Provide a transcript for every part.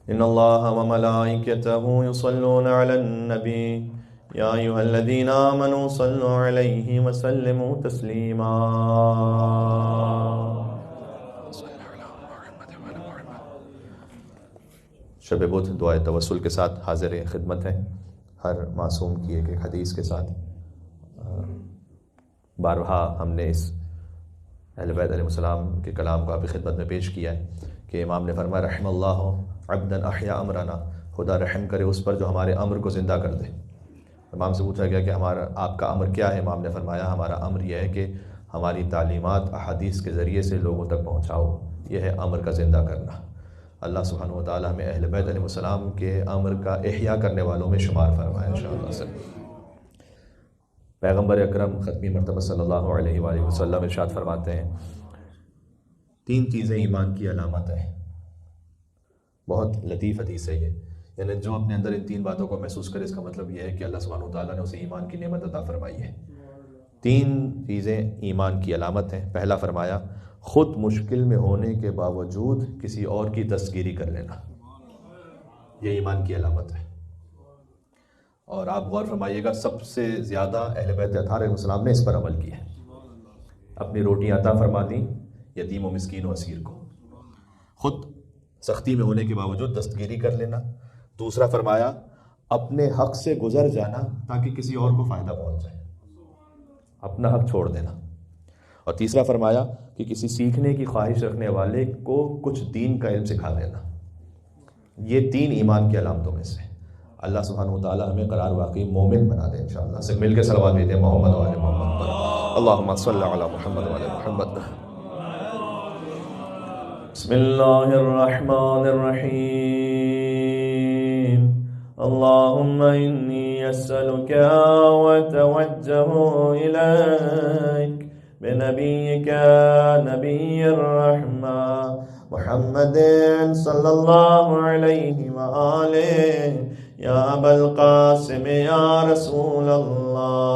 إن الله وملائكته يصلون على النبي يا أيها الذين آمنوا صلوا عليه وسلموا تسليما. شب بدھ دعائے توسل کے ساتھ حاضر خدمت ہیں، ہر معصوم کی ایک ایک حدیث کے ساتھ۔ بارہا ہم نے اس اہل بیت علیہ السلام کے کلام کو آپ کی خدمت میں پیش کیا ہے کہ امام نے فرمایا رحم اللہ عبدا احیا امرنا، خدا رحم کرے اس پر جو ہمارے امر کو زندہ کر دے۔ امام سے پوچھا گیا کہ آپ کا امر کیا ہے؟ امام نے فرمایا ہمارا امر یہ ہے کہ ہماری تعلیمات احادیث کے ذریعے سے لوگوں تک پہنچاؤ، یہ ہے امر کا زندہ کرنا۔ اللہ سبحانہ و تعالیٰ ہمیں اہل بیت علیہ السلام کے امر کا احیا کرنے والوں میں شمار فرمائے انشاءاللہ سے۔ پیغمبر اکرم ختمی مرتبہ صلی اللہ علیہ وآلہ وسلم ارشاد فرماتے ہیں 3 چیزیں ایمان کی علامت ہیں۔ بہت لطیف حدیث ہے یہ، یعنی جو اپنے اندر ان 3 باتوں کو محسوس کرے، اس کا مطلب یہ ہے کہ اللہ سبحانہ و تعالیٰ نے اسے ایمان کی نعمت عطا فرمائی ہے۔ 3 چیزیں ایمان کی علامت ہیں۔ پہلا فرمایا خود مشکل میں ہونے کے باوجود کسی اور کی دستگیری کر لینا، یہ ایمان کی علامت ہے۔ اور آپ غور فرمائیے گا سب سے زیادہ اہل بیت اطہار علیہ السلام نے اس پر عمل کیا ہے، اپنی روٹیاں عطا فرما دیں یتیم و مسکین و اسیر کو، خود سختی میں ہونے کے باوجود دستگیری کر لینا۔ دوسرا فرمایا اپنے حق سے گزر جانا تاکہ کسی اور کو فائدہ پہنچ جائے، اپنا حق چھوڑ دینا۔ اور تیسرا فرمایا کہ کسی سیکھنے کی خواہش رکھنے والے کو کچھ دین کا علم سکھا دینا۔ یہ 3 ایمان کی علامتوں میں سے۔ اللہ سبحانہ و تعالی ہمیں قرار واقعی مومن بنا دے انشاءاللہ۔ سے مل کے صلوات بھیجیں محمد و آل محمد پر، اللہم صلی علی محمد و آل محمد۔ بسم اللہ الرحمن الرحیم، اللہم انی اسألک واتوجہ الیک بنبیک نبی الرحمہ محمد صلی اللہ علیہ وآلہ، یا ابا القاسم یا رسول اللہ،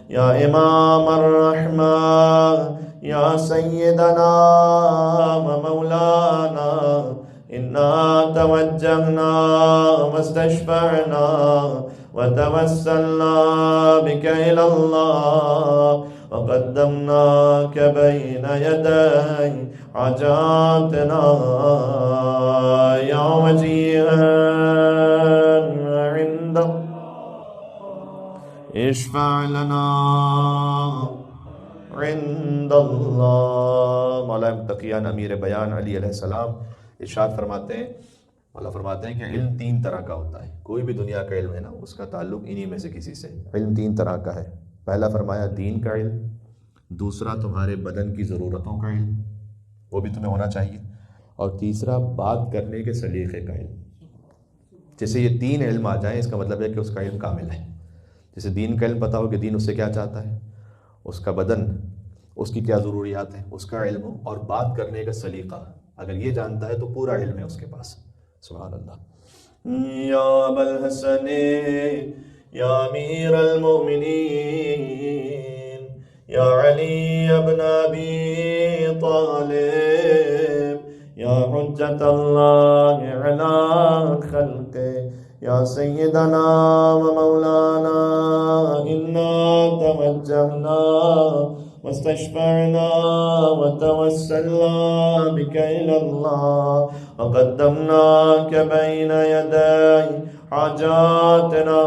یا امام الرحمہ، یا سیدنا و مولانا، انا توجہنا واستشفعنا وتوسلنا بک الی اللہ وقدمناک بین یدی حاجاتنا یا وجیہا عند اشفع لنا عند اللہ۔ مولا متقیان امیر بیان علی علیہ السلام ارشاد فرماتے ہیں، مولا فرماتے ہیں کہ علم 3 طرح کا ہوتا ہے۔ کوئی بھی دنیا کا علم ہے نا، اس کا تعلق انہی میں سے کسی سے۔ علم 3 طرح کا ہے۔ پہلا فرمایا دین کا علم، دوسرا تمہارے بدن کی ضرورتوں کا علم، وہ بھی تمہیں ہونا چاہیے، اور تیسرا بات کرنے کے سلیقے کا علم۔ جیسے یہ 3 علم آ جائیں اس کا مطلب ہے کہ اس کا علم کامل ہے۔ جیسے دین کا علم پتا ہو کہ دین اس سے کیا چاہتا ہے، اس کا بدن، اس کی کیا ضروریات ہیں، اس کا علم ہو، اور بات کرنے کا سلیقہ اگر یہ جانتا ہے تو پورا علم ہے اس کے پاس۔ سبحان اللہ۔ یا ابا الحسن یا امیر المؤمنین یا علی ابن ابی طالب یا حجت اللہ علی خلقہ یا سیدنا و مولانا، انا توجہنا واستشفعنا وتوسلنا بک الی اللہ وقدمناک بین یدی حاجاتنا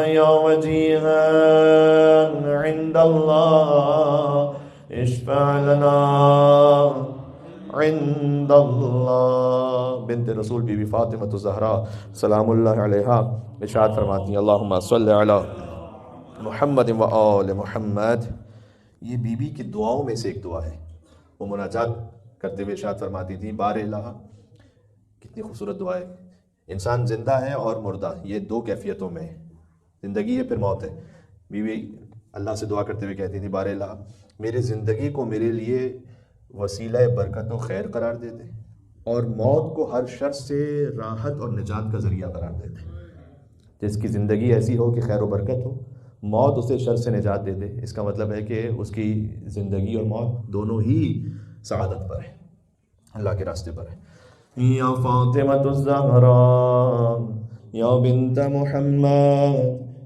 یا وجیہا عند اللہ اشفع لنا عند اللہ۔ بنت رسول بی بی فاطمہ الزہراء سلام اللہ علیہا ارشاد فرماتی ہیں اللہم صلی علی محمد و آل محمد۔ یہ بی بی کی دعاؤں میں سے ایک دعا ہے۔ وہ مناجات کرتے ہوئے ارشاد فرماتی تھی بار الہ، کتنی خوبصورت دعا ہے۔ انسان زندہ ہے اور مردہ، یہ 2 کیفیتوں میں ہے، زندگی ہے پھر موت ہے۔ بی بی اللہ سے دعا کرتے ہوئے کہتی تھی بار الہ میری زندگی کو میرے لیے وسیلہ برکت و خیر قرار دے دے، اور موت کو ہر شر سے راحت اور نجات کا ذریعہ قرار دے دے۔ جس کی زندگی ایسی ہو کہ خیر و برکت ہو، موت اسے شر سے نجات دے دے، اس کا مطلب ہے کہ اس کی زندگی اور موت دونوں ہی سعادت پر ہے، اللہ کے راستے پر ہے۔ یا فاطمۃ الزہراء یا بنت محمد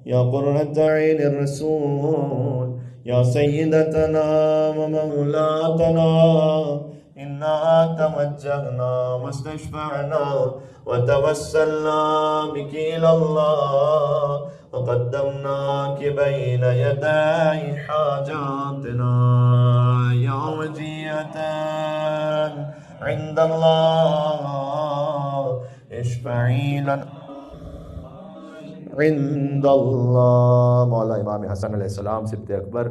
یا قرۃ عین الرسول یا سیدتنا و مولاتنا انا توجہنا واستشفعنا وتوسلنا بک الی اللہ وقدمناک بین یدی حاجاتنا یا وجیہتا عند اللہ اشفعی لنا عند اللہ۔ مولا امام حسن علیہ السلام سبط اکبر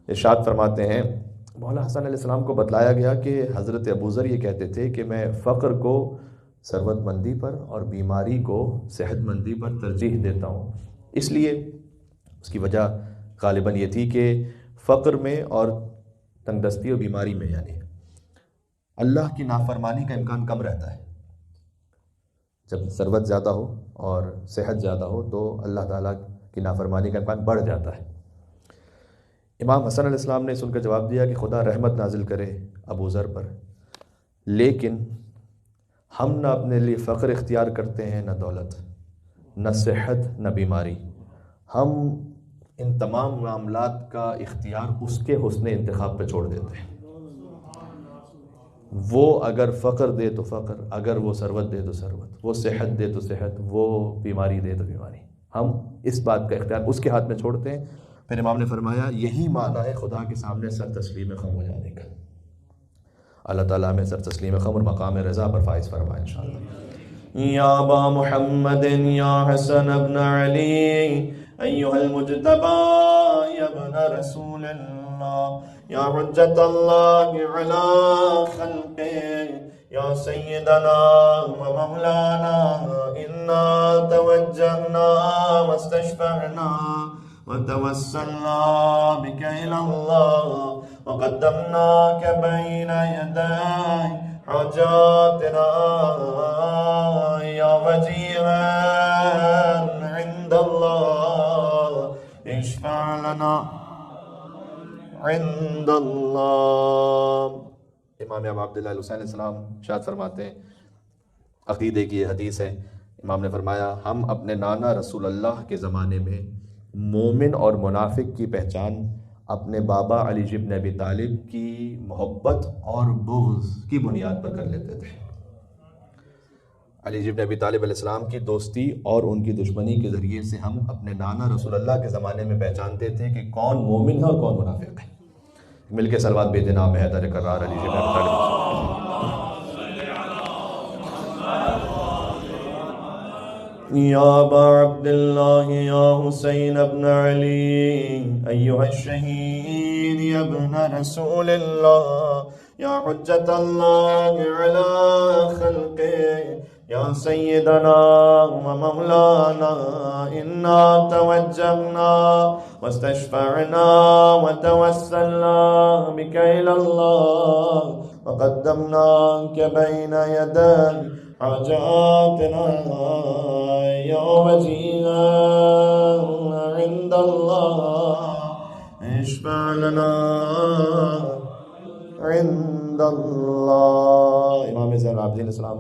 ارشاد فرماتے ہیں، مولا حسن علیہ السلام کو بتلایا گیا کہ حضرت ابوذر یہ کہتے تھے کہ میں فقر کو ثروت مندی پر اور بیماری کو صحت مندی پر ترجیح دیتا ہوں۔ اس لیے اس کی وجہ غالباً یہ تھی کہ فقر میں اور تنگ دستی اور بیماری میں یعنی اللہ کی نافرمانی کا امکان کم رہتا ہے۔ جب ثروت زیادہ ہو اور صحت زیادہ ہو تو اللہ تعالیٰ کی نافرمانی کا امکان بڑھ جاتا ہے۔ امام حسن علیہ السلام نے سن کر جواب دیا کہ خدا رحمت نازل کرے ابوذر پر، لیکن ہم نہ اپنے لیے فقر اختیار کرتے ہیں، نہ دولت، نہ صحت، نہ بیماری۔ ہم ان تمام معاملات کا اختیار اس کے حسن انتخاب پہ چھوڑ دیتے ہیں۔ وہ اگر فقر دے تو فقر، اگر وہ ثروت دے تو ثروت، وہ صحت دے تو صحت، وہ بیماری دے تو بیماری، ہم اس بات کا اختیار اس کے ہاتھ میں چھوڑتے ہیں۔ پھر امام نے فرمایا یہی معنی ہے خدا کے سامنے سر تسلیم خم ہو جانے کا۔ اللہ تعالیٰ ہمیں سر تسلیم خم اور مقام رضا پر فائز فرمائے انشاءاللہ۔ یا ابا محمد یا حسن ابن علی ایھا المجتبی یا ابن رسول اللہ یا حجت اللہ علی خلقہ یا سیدنا و مولانا انا توجہنا واستشفعنا وتوسلنا بک الی اللہ وقدمناک بین یدی حاجاتنا یا وجیہا عند اللہ اشفع لنا عند اللہ۔ امام ابو عبداللہ الحسین علیہ السلام ارشاد فرماتے ہیں، عقیدے کی یہ حدیث ہے، امام نے فرمایا ہم اپنے نانا رسول اللہ کے زمانے میں مومن اور منافق کی پہچان اپنے بابا علی بن ابی طالب کی محبت اور بغض کی بنیاد پر کر لیتے تھے۔ علی بن ابی طالب علیہ السلام کی دوستی اور ان کی دشمنی کے ذریعے سے ہم اپنے نانا رسول اللہ کے زمانے میں پہچانتے تھے کہ کون مومن ہے اور کون منافق ہے۔ مل کے صلوات بے جناب حیدر کرار علی بن ابی طالب۔ یا ابا عبداللہ یا حسین ابن علی ایھا الشہید یا ابن رسول اللہ یا حجت اللہ علی خلقہ یا سیدنا و مولانا انا توجہنا واستشفعنا وتوسلنا بک الی اللہ وقدمناک بین یدی حاجاتنا یا وجیہا عند اللہ اشفع لنا عند اللہ۔ امام زین العابدین علیہ السلام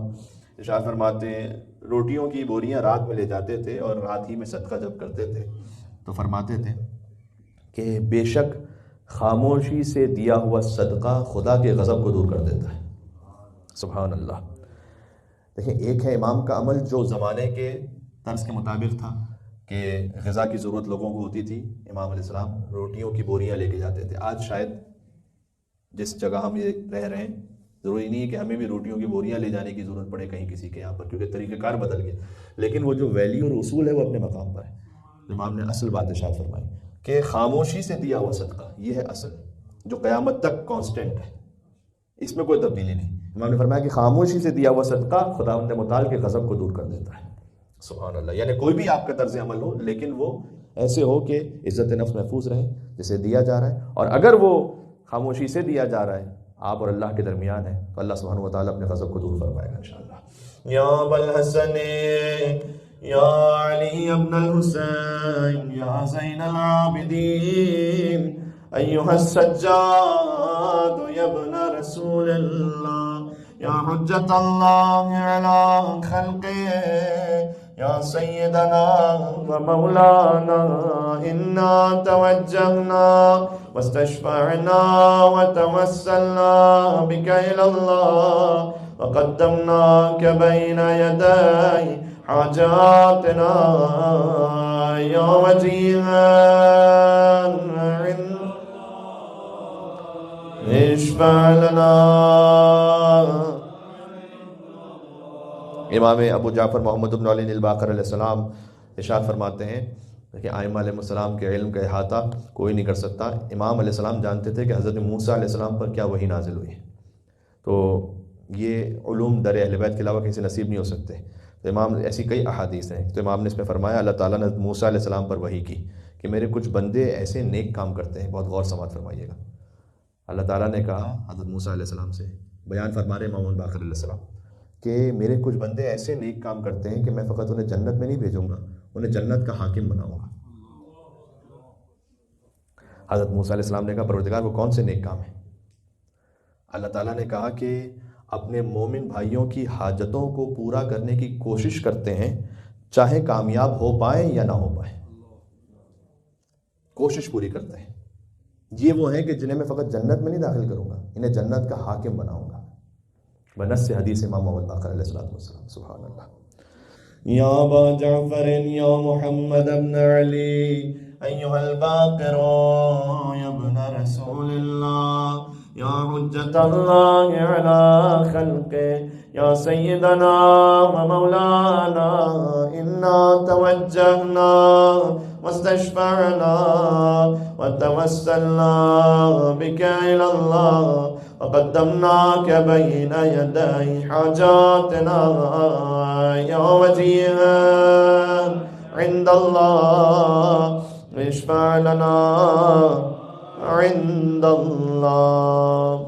ارشاد فرماتے ہیں روٹیوں کی بوریاں رات میں لے جاتے تھے اور رات ہی میں صدقہ جب کرتے تھے تو فرماتے تھے کہ بے شک خاموشی سے دیا ہوا صدقہ خدا کے غضب کو دور کر دیتا ہے۔ سبحان اللہ۔ دیکھیں ایک ہے امام کا عمل جو زمانے کے طرز کے مطابق تھا کہ غذا کی ضرورت لوگوں کو ہوتی تھی، امام علیہ السلام روٹیوں کی بوریاں لے کے جاتے تھے۔ آج شاید جس جگہ ہم یہ رہ رہے ہیں ضروری نہیں ہے کہ ہمیں بھی روٹیوں کی بوریاں لے جانے کی ضرورت پڑے کہیں کسی کے یہاں پر، کیونکہ طریقہ کار بدل گیا، لیکن وہ جو ویلیو اور اصول ہے وہ اپنے مقام پر ہے۔ امام نے اصل بات ارشاد فرمائی کہ خاموشی سے دیا ہوا صدقہ یہ ہے اصل، جو قیامت تک کانسٹنٹ ہے، اس میں کوئی تبدیلی نہیں۔ امام نے فرمایا کہ خاموشی سے دیا ہوا صدقہ خداوند متعال کے غضب کو دور کر دیتا ہے۔ سبحان اللہ۔ یعنی کوئی بھی آپ کا طرز عمل ہو لیکن وہ ایسے ہو کہ عزت نفس محفوظ رہے جسے دیا جا رہا ہے، اور اگر وہ خاموشی سے دیا جا رہا ہے آپ اور اللہ کے درمیان ہے تو اللہ سبحانہ وتعالی اپنے غضب کو دور فرمائے گا انشاءاللہ۔ یا ابوالحسن یا علی ابن الحسین یا زین العابدین ایھا السجاد یا ابن رسول اللہ یا حجت اللہ علی خلقه یا سیدنا و مولانا انا توجہنا واستشفعنا وتوسلنا بك الى اللہ وقدمناك بين يدي حاجاتنا يا وجيها اشفع لنا. امام ابو جعفر محمد بن علی الباقر علیہ السلام ارشاد فرماتے ہیں کہ ائمہ علیہ السلام کے علم کا احاطہ کوئی نہیں کر سکتا. امام علیہ السلام جانتے تھے کہ حضرت موسیٰ علیہ السلام پر کیا وحی نازل ہوئی. تو یہ علوم در اہل بیت کے علاوہ کسی نصیب نہیں ہو سکتے. تو امام ایسی کئی احادیث ہیں. تو امام نے اس میں فرمایا اللہ تعالیٰ نے موسیٰ علیہ السلام پر وحی کی کہ میرے کچھ بندے ایسے نیک کام کرتے ہیں. بہت غور سماعت فرمائیے گا. اللہ تعالیٰ نے کہا حضرت موسیٰ علیہ السلام سے بیان فرما رہے امام باقر علیہ السلام کہ میرے کچھ بندے ایسے نیک کام کرتے ہیں کہ میں فقط انہیں جنت میں نہیں بھیجوں گا, انہیں جنت کا حاکم بناؤں گا. حضرت موسیٰ علیہ السلام نے کہا پروردگار وہ کون سے نیک کام ہیں؟ اللہ تعالیٰ نے کہا کہ اپنے مومن بھائیوں کی حاجتوں کو پورا کرنے کی کوشش کرتے ہیں چاہے کامیاب ہو پائیں یا نہ ہو پائیں, کوشش پوری کرتے ہیں. یہ وہ ہیں کہ جنہیں میں فقط جنت میں نہیں داخل کروں گا, انہیں جنت کا حاکم بناؤں گا. بنص حدیث امام محمد باقر علیہ السلام. سبحان اللہ. یا ابا جعفر یا محمد ابن علی ایھا الباقر یا ابن رسول اللہ یا حجت اللہ علی خلقه یا سیدنا و مولانا انا توجہنا واستشفعنا وتوسلنا بك الى اللہ وقدمناك بين يدي حاجاتنا يا وجيها عند الله اشفع لنا عند اللہ.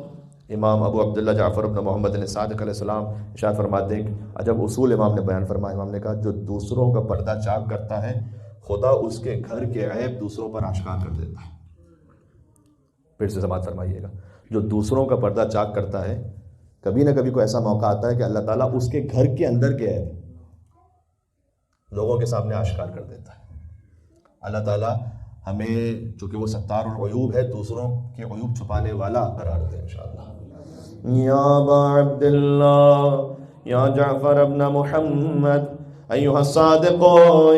امام ابو عبداللہ جعفر بن محمد صادق علیہ السلام ارشاد فرماتے ہیں عجب اصول امام نے بیان فرمایا. امام نے کہا جو دوسروں کا پردہ چاک کرتا ہے خدا اس کے گھر کے عیب دوسروں پر آشکار کر دیتا ہے. پھر سے سماعت فرمائیے گا. جو دوسروں کا پردہ چاک کرتا ہے کبھی نہ کبھی کوئی ایسا موقع آتا ہے کہ اللہ تعالیٰ اس کے گھر کے اندر کے عیب لوگوں کے سامنے آشکار کر دیتا ہے. اللہ تعالیٰ ہمیں چونکہ وہ ستار العیوب ہے دوسروں کے عیوب چھپانے والا قرار دے انشاءاللہ. یا ابا عبداللہ یا جعفر ابن محمد ایھا الصادق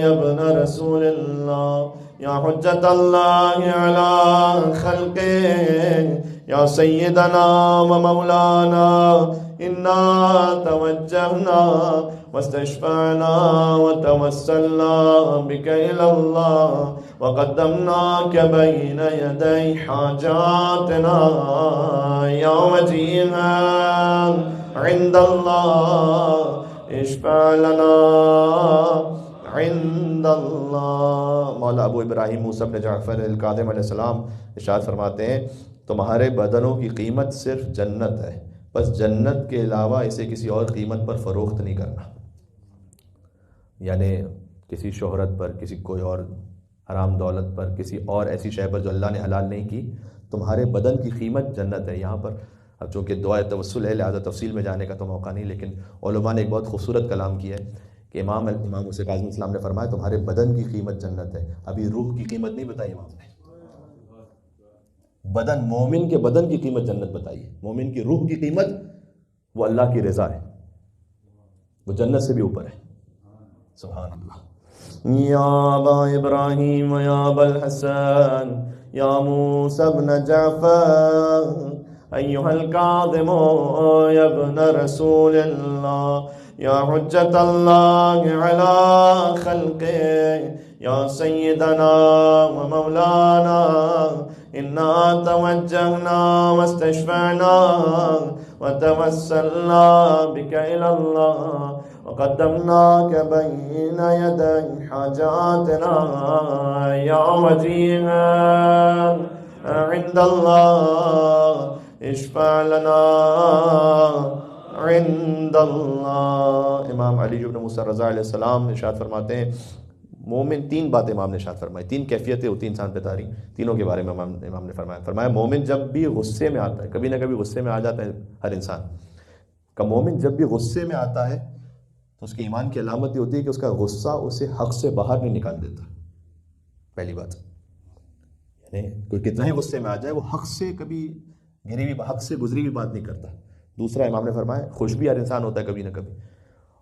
یا ابن رسول اللہ یا حجت اللہ علی خلقه یا سیدنا و مولانا انا توجہنا واستشفعنا وتوسلنا بك الى اللہ وقدمناك بين يدي حاجاتنا یا وجیها عند اللہ اشفع لنا عند اللہ. مولا ابو ابراہیم موسیٰ بن جعفر القادم علیہ السلام ارشاد فرماتے ہیں تمہارے بدنوں کی قیمت صرف جنت ہے, بس جنت کے علاوہ اسے کسی اور قیمت پر فروخت نہیں کرنا. یعنی کسی شہرت پر, کسی کوئی اور حرام دولت پر, کسی اور ایسی شے پر جو اللہ نے حلال نہیں کی. تمہارے بدن کی قیمت جنت ہے. یہاں پر اب چونکہ دعا توسل ہے لہٰذا تفصیل میں جانے کا تو موقع نہیں, لیکن علماء نے ایک بہت خوبصورت کلام کیا ہے کہ امام حسین کاظم السلام نے فرمایا تمہارے بدن کی قیمت جنت ہے. ابھی روح کی قیمت نہیں بتائی امام نے, بدن مومن کے بدن کی قیمت جنت بتائی ہے. مومن کی روح کی قیمت وہ اللہ کی رضا ہے, وہ جنت سے بھی اوپر ہے. سبحان اللہ. یا ابا ابراہیم یا ابا الحسن یا موسیٰ بن جعفر ایھا الکاظم یا ابن رسول اللہ یا حجت اللہ علی خلقه یا سیدنا و مولانا انا توجہنا واستشفعنا وتوسلنا بك الى اللہ وقدمناك بين يدي حاجاتنا یا وجیها عند اللہ اشفع لنا عند اللہ. امام علی بن موسیٰ رضا علیہ السلام ارشاد فرماتے ہیں مومن تین باتیں امام نے ارشاد فرمائی, تین کیفیتیں ہوتی ہیں انسان پہ طاری, تینوں کے بارے میں امام نے فرمایا مومن جب بھی غصے میں آتا ہے, کبھی نہ کبھی غصے میں آ جاتا ہے ہر انسان, کہ مومن جب بھی غصے میں آتا ہے تو اس کے ایمان کی علامت یہ ہوتی ہے کہ اس کا غصہ اسے حق سے باہر نہیں نکال دیتا. پہلی بات، یعنی کوئی کتنا ہی غصے میں آ جائے وہ حق سے کبھی حق سے گزری ہوئی بات نہیں کرتا. دوسرا امام نے فرمایا خوش بھی ہر انسان ہوتا ہے کبھی نہ کبھی،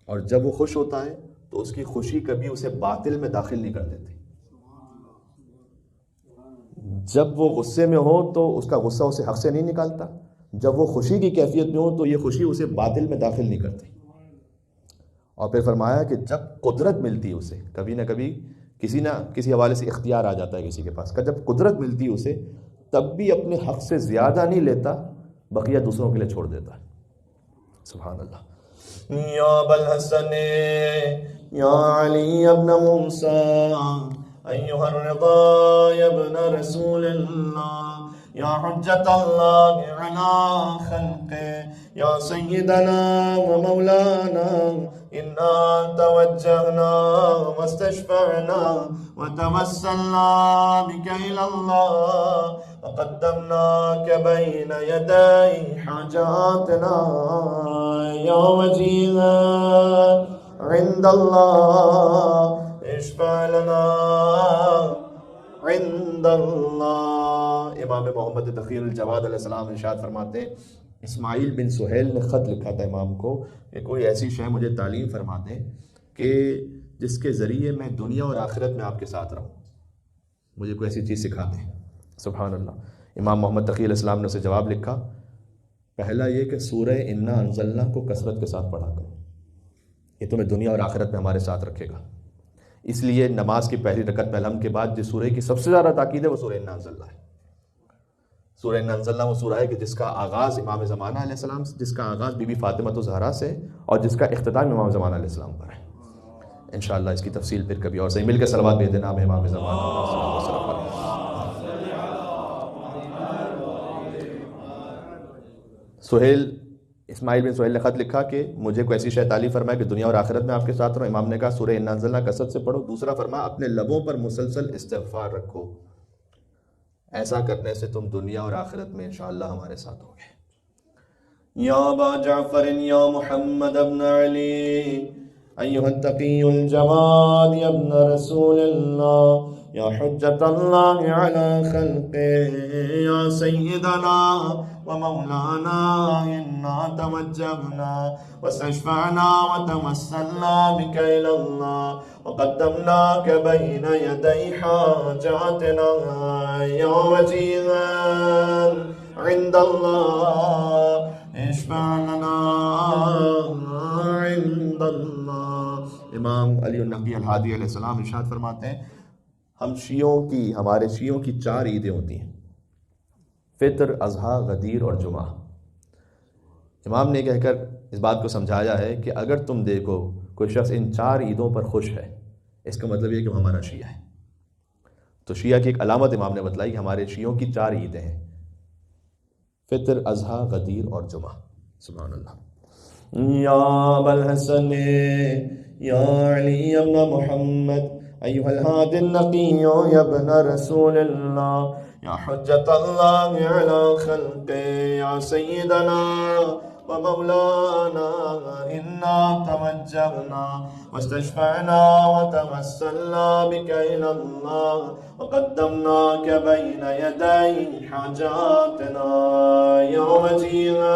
اور جب وہ خوش ہوتا ہے تو اس کی خوشی کبھی اسے باطل میں داخل نہیں کر دیتی. جب وہ غصے میں ہو تو اس کا غصہ اسے حق سے نہیں نکالتا، جب وہ خوشی کی کیفیت میں ہو تو یہ خوشی اسے باطل میں داخل نہیں کرتی. اور پھر فرمایا کہ جب قدرت ملتی ہے اسے، کبھی نہ کبھی کسی نہ کسی حوالے سے اختیار آ جاتا ہے کسی کے پاس، کہ جب قدرت ملتی ہے اسے تب بھی اپنے حق سے زیادہ نہیں لیتا، بقیہ دوسروں کے لیے چھوڑ دیتا ہے. سبحان اللہ. یا ابا الحسن یا علی ابن موسیٰ ایہا الرضا یا ابن رسول اللہ یا حجت اللہ علی خلقہ یا سیدنا و مولانا انا توجہنا واستشفعنا وتوسلنا بک الی اللہ وقدمناک بین یدی حاجاتنا یا وجیہا عند اللہ اشفع لنا عند اللہ. امام محمد تقی الجواد علیہ السلام ارشاد فرماتے ہیں اسماعیل بن سہیل نے خط لکھا تھا امام کو کہ کوئی ایسی شے مجھے تعلیم فرما دیں کہ جس کے ذریعے میں دنیا اور آخرت میں آپ کے ساتھ رہوں، مجھے کوئی ایسی چیز سکھا دیں. سبحان اللہ. امام محمد تقی علیہ السلام نے اسے جواب لکھا، پہلا یہ کہ سورہ انا انزلنا کو کثرت کے ساتھ پڑھا کرو، یہ تمہیں دنیا اور آخرت میں ہمارے ساتھ رکھے گا. اس لیے نماز کی پہلی رکعت میں الحمد کے بعد جس سورہ کی سب سے زیادہ تاکید ہے وہ سورہ انا انزلنا ہے. سورہ انا انزلنا وہ سورہ ہے کہ جس کا آغاز امام زمانہ علیہ السلام سے، جس کا آغاز بی بی فاطمہ الزہرا سے، اور جس کا اختتام امام زمانہ علیہ السلام پر ہے. انشاءاللہ اس کی تفصیل پھر کبھی اور صحیح مل کے صلوات بھیج دینا امام زمانہ. سہیل اسماعیل بن سہیل نے خط لکھا کہ مجھے کوئی ایسی شے تعلیم فرمائے کہ دنیا اور آخرت میں آپ کے ساتھ رہوں. امام نے کہا سورہ انا انزلنا کثرت سے پڑھو. دوسرا فرمایا اپنے لبوں پر مسلسل استغفار رکھو، ایسا کرنے سے تم دنیا اور آخرت میں انشاءاللہ ہمارے ساتھ ہوگے. یا ابا جعفر یا محمد ابن علی ایہا التقی الجواد یا ابن رسول اللہ یا حجت اللہ علی خلقہ یا سیدنا و مولانا انا توجہنا واستشفعنا وتوسلنا بک الی اللہ وقدمناک بین یدی حاجاتنا یا وجیہا عند اللہ اشفع لنا عند اللہ. امام علی النقی الہادی علیہ السلام ارشاد فرماتے ہیں ہمارے شیعوں کی 4 عیدیں ہوتی ہیں، فطر، اضحیٰ، غدیر اور جمعہ. امام نے کہہ کر اس بات کو سمجھایا ہے کہ اگر تم دیکھو کوئی شخص ان 4 عیدوں پر خوش ہے، اس کا مطلب یہ کہ وہ ہمارا شیعہ ہے. تو شیعہ کی ایک علامت امام نے بتلائی کہ ہمارے شیعوں کی 4 عیدیں ہیں، فطر، اضحیٰ، غدیر اور جمعہ. سبحان اللہ. یا ابا الحسن یا علی ابن محمد ایہا الہادی النقی یا ابن رسول اللہ یا حجت اللہ علی خلقہ یا سیدنا و مولانا انا توجہنا واستشفعنا وتوسلنا بک الی اللہ وقدمناک بین یدی حاجاتنا یا وجیہا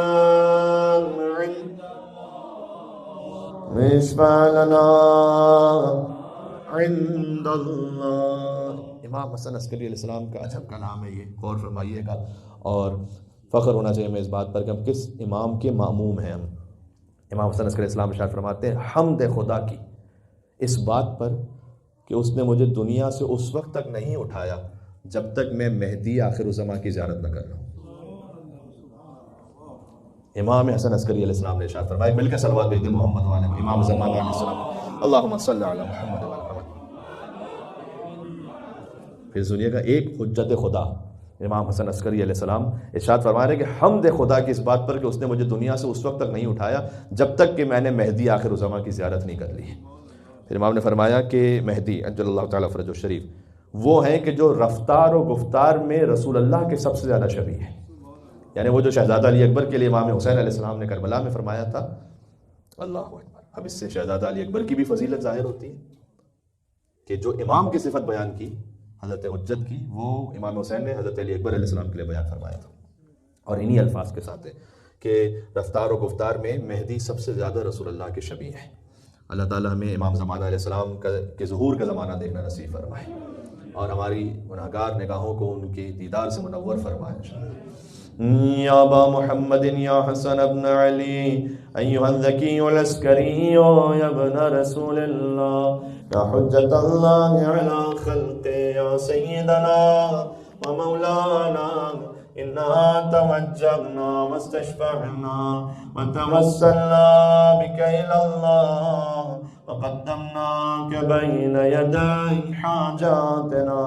اشفع لنا عند اللہ. امام حسن عسکری علیہ السلام کا عجب کا نام ہے، یہ غور فرمائیے گا، اور فخر ہونا چاہیے ہمیں اس بات پر کہ ہم کس امام کے ماموم ہیں. امام حسن عسکری علیہ السلام ارشاد فرماتے ہیں حمد خدا کی اس بات پر کہ اس نے مجھے دنیا سے اس وقت تک نہیں اٹھایا جب تک میں مہدی آخر الزماں کی زیارت نہ کر رہا ہوں. امام حسن عسکری علیہ السلام نے ارشاد فرمایا، مل کے صلوات بھیج دیں محمد والے امام زمانہ علیہ السلام. اللہم صلی علی محمد و علی محمد. پھر سنیے گا ایک حجت خدا امام حسن عسکری علیہ السلام ارشاد فرما رہے ہیں کہ حمد خدا کی اس بات پر کہ اس نے مجھے دنیا سے اس وقت تک نہیں اٹھایا جب تک کہ میں نے مہدی آخر الزماں کی زیارت نہیں کر لی. پھر امام نے فرمایا کہ مہدی اجل اللہ تعالیٰ فرجہ الشریف وہ ہیں کہ جو رفتار و گفتار میں رسول اللہ کے سب سے زیادہ شبیہ ہے. یعنی وہ جو شہزادہ علی اکبر کے لیے امام حسین علیہ السلام نے کربلا میں فرمایا تھا، اللہ اکبر، اب اس سے شہزادہ علی اکبر کی بھی فضیلت ظاہر ہوتی ہے کہ جو امام کی صفت بیان کی حضرت حجت کی، وہ امام حسین نے حضرت علی اکبر علیہ السلام کے لیے بیان فرمایا تھا، اور انہی الفاظ کے ساتھ ہے کہ رفتار و گفتار میں مہدی سب سے زیادہ رسول اللہ کے شبیہ ہے۔ اللہ تعالیٰ ہمیں امام زمانہ علیہ السلام کے ظہور کا زمانہ دیکھنا نصیب فرمائے، اور ہماری گناہگار نگاہوں کو ان کے دیدار سے منور فرمائے۔ یا ابا محمد یا حسن ابن علی ایھا الذکی العسکری یا ابن رسول اللہ یا حجت اللہ علی خلقہ یا سیدنا و مولانا انا توجہنا واستشفعنا وتوسلنا بک الی اللہ وقدمناک بین یدی حاجاتنا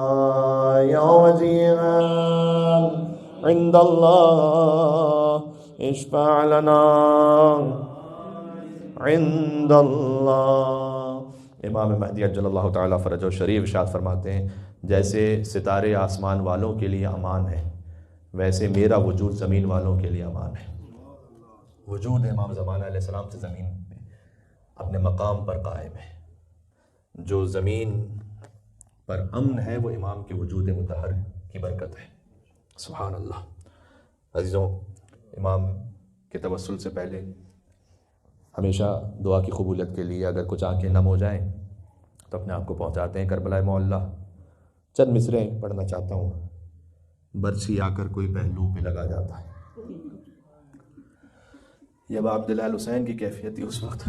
یا وجیہا عند اللہ اشفع لنا عند اللہ۔ امام مہدی عجل اللہ تعالیٰ فرجہ شریف ارشاد فرماتے ہیں جیسے ستارے آسمان والوں کے لیے امان ہے، ویسے میرا وجود زمین والوں کے لیے امان ہے۔ وجود امام زمانہ علیہ السلام سے زمین میں اپنے مقام پر قائم ہے۔ جو زمین پر امن ہے وہ امام کے وجود مطہر کی برکت ہے۔ سبحان اللہ۔ عزیزوں، امام کے توسل سے پہلے ہمیشہ دعا کی قبولیت کے لیے اگر کچھ آنکھیں نم ہو جائیں تو اپنے آپ کو پہنچاتے ہیں کربلا معلیٰ۔ چند مصریں پڑھنا چاہتا ہوں۔ برچھی آ کر کوئی پہلو پہ لگا جاتا ہے، یہ اب عبداللہ الحسین کی کیفیت تھی اس وقت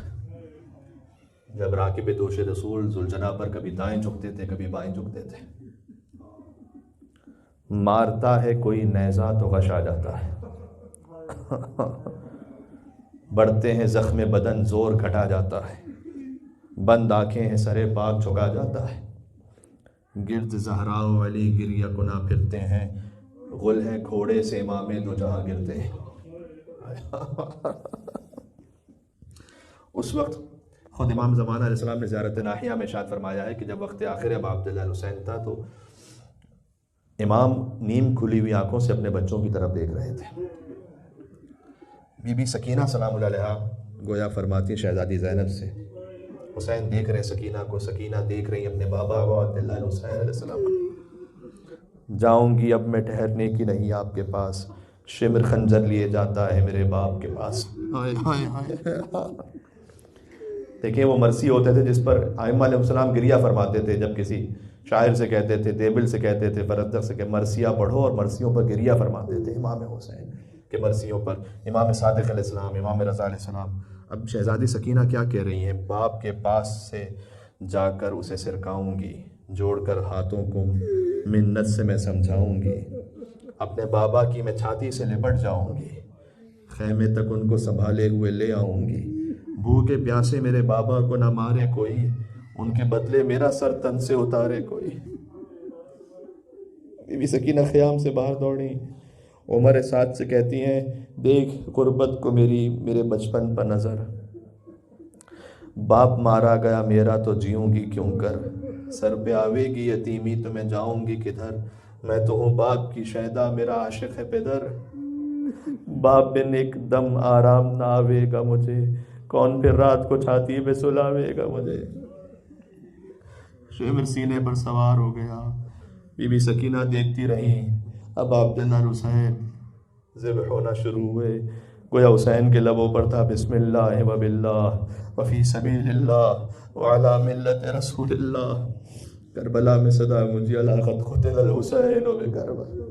جب راکب دوش رسول ذوالجناح پر کبھی دائیں جھکتے تھے کبھی بائیں جھکتے تھے۔ مارتا ہے کوئی نیزہ تو غش آ جاتا ہے، بڑھتے ہیں زخم بدن زور گھٹا جاتا ہے، بند آنکھیں ہیں سرے پاک جھکا جاتا ہے، گرد زہرا و علی گریہ کنا پھرتے ہیں، غل ہیں گھوڑے سے امام دو جہاں گرتے ہیں۔ اس وقت خود امام زمانہ علیہ السلام نے زیارت ناحیہ میں ارشاد فرمایا ہے کہ جب وقت آخر اب عبداللہ الحسین تھا تو امام نیم کھلی ہوئی آنکھوں سے اپنے بچوں کی طرف دیکھ رہے تھے۔ بی بی سکینہ سلام اللہ علیہا گویا فرماتی شہزادی زینب سے، حسین دیکھ رہے سکینہ کو، سکینہ دیکھ رہی اپنے بابا عبداللہ الحسین علیہ السلام کو۔ جاؤں گی اب میں ٹھہرنے کی نہیں آپ کے پاس، شمر خنجر لیے جاتا ہے میرے باپ کے پاس۔ دیکھیں وہ مرثی ہوتے تھے جس پر ائمہ علیہ السلام گریہ فرماتے تھے، جب کسی شاعر سے کہتے تھے، دیبل سے کہتے تھے، فرزدق سے کہ مرثیہ پڑھو، اور مرثیوں پر گریہ فرماتے تھے امام حسین کے مرثیوں پر، امام صادق علیہ السلام، امام رضا علیہ السلام۔ اب شہزادی سکینہ کیا کہہ رہی ہیں؟ باپ کے پاس سے جا کر اسے سرکاؤں گی، جوڑ کر ہاتھوں کو منت سے میں سمجھاؤں گی، اپنے بابا کی میں چھاتی سے لپٹ جاؤں گی، خیمے تک ان کو سنبھالے ہوئے لے آؤں گی، بھوکے پیاسے میرے بابا کو نہ مارے کوئی، ان کے بدلے میرا سر تن سے اتارے کوئی۔ بی بی سکینہ خیام سے باہر دوڑی، عمر سعد سے کہتی ہیں دیکھ غربت کو میرے بچپن پر نظر، باپ مارا گیا میرا تو جیوں گی کیوں کر، سر پہ آوے گی یتیمی تو میں جاؤں گی کدھر، میں تو ہوں باپ کی شیدا میرا عاشق ہے پدر، باپ بن ایک دم آرام نہ آوے گا مجھے، کون پھر رات کو چھاتی پہ سلاوے گا مجھے۔ شمر سینے پر سوار ہو گیا، بی بی سکینہ دیکھتی رہی، اب عبداللہ حسین ذبح ہونا شروع ہوئے، گویا حسین کے لبوں پر تھا بسم اللہ و باللہ وفی سبیل اللہ وعلی ملت رسول اللہ۔ کربلا میں صدا مجھے علاقت قتل الحسین بکربلا،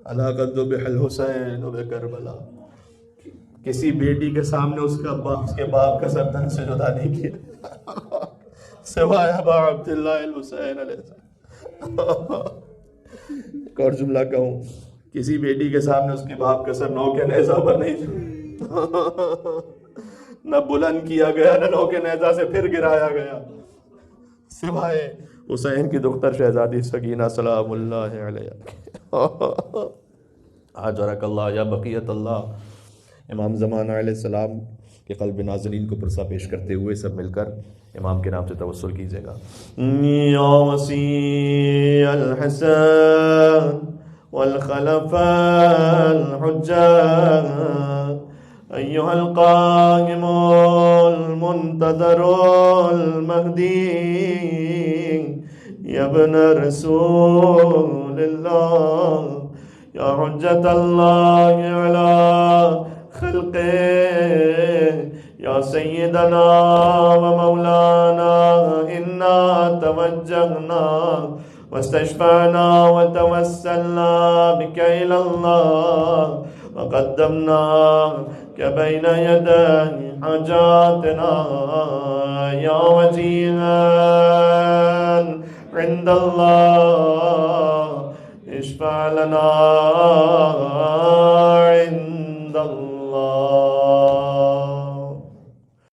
علاقت ذبح الحسین بکربلا۔ کسی بیٹی کے سامنے اس کے باپ کا سر تن سے جدا نہیں کیا سوائے ابا عبداللہ الحسین علیہ السلام۔ ایک اور جملہ کہوں، کسی بیٹی کے سامنے اس کے باپ کا سر نو کے نیزہ پر نہیں نہ بلند کیا گیا نہ نو کے نیزہ سے پھر گرایا گیا، سوائے حسین کی دختر شہزادی سکینہ سلام اللہ علیہ۔ آجرک اللہ یا بقیت اللہ۔ امام زمانہ علیہ السلام کے قلب ناظرین کو پرسہ پیش کرتے ہوئے سب مل کر امام کے نام سے توسل کیجیے گا۔ یا وسیع الحسن والخلف الحجة أيها القائم المنتظر المهدي يا ابن رسول الله يا حجة الله على خلقه يا سيدنا ومولانا إنا توجهنا واستشفعنا وتوسلنا بك إلى الله وقدمناك بين يدي حاجاتنا يا وجيها عند الله اشفع لنا